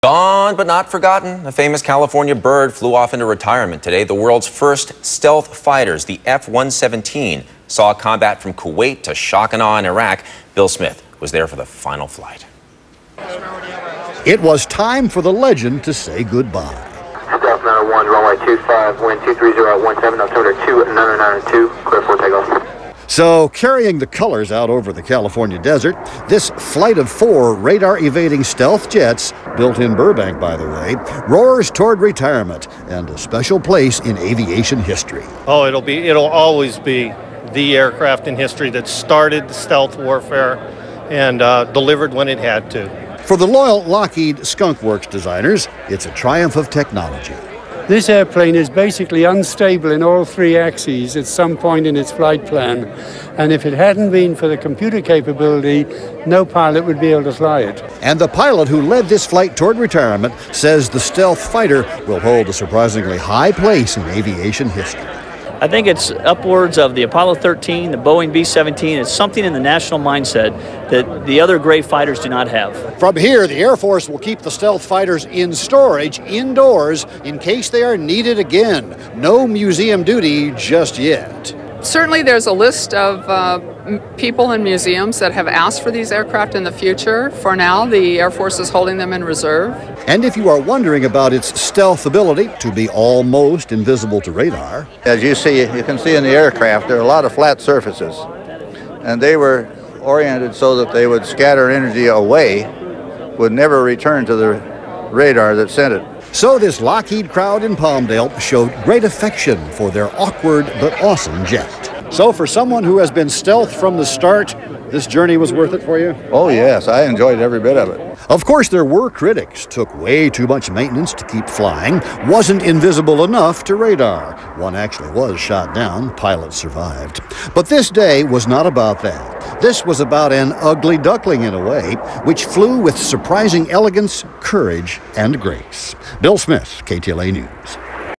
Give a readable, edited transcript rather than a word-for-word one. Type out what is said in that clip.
Gone but not forgotten. A famous California bird flew off into retirement today. The world's first stealth fighters, the F-117, saw combat from Kuwait to shock and awe in Iraq. Bill Smith was there for the final flight. It was time for the legend to say goodbye. Stealth 901, runway 25, wind 230 at 17, altimeter 2992, clear for takeoff. So, carrying the colors out over the California desert, this flight of 4 radar-evading stealth jets, built in Burbank, by the way, roars toward retirement and a special place in aviation history. Oh, it'll always be the aircraft in history that started the stealth warfare and delivered when it had to. For the loyal Lockheed Skunk Works designers, it's a triumph of technology. This airplane is basically unstable in all 3 axes at some point in its flight plan. And if it hadn't been for the computer capability, no pilot would be able to fly it. And the pilot who led this flight toward retirement says the stealth fighter will hold a surprisingly high place in aviation history. I think it's upwards of the Apollo 13, the Boeing B-17. It's something in the national mindset that the other great fighters do not have. From here, the Air Force will keep the stealth fighters in storage indoors in case they are needed again. No museum duty just yet. Certainly there's a list of people and museums that have asked for these aircraft in the future. For now, the Air Force is holding them in reserve. And if you are wondering about its stealth ability to be almost invisible to radar. As you can see in the aircraft, there are a lot of flat surfaces. And they were oriented so that they would scatter energy away, would never return to the radar that sent it. So this Lockheed crowd in Palmdale showed great affection for their awkward but awesome jet. So for someone who has been stealth from the start, this journey was worth it for you? Oh yes, I enjoyed every bit of it. Of course there were critics. Took way too much maintenance to keep flying. Wasn't invisible enough to radar. One actually was shot down. Pilot survived. But this day was not about that. This was about an ugly duckling in a way, which flew with surprising elegance, courage, and grace. Bill Smith, KTLA News.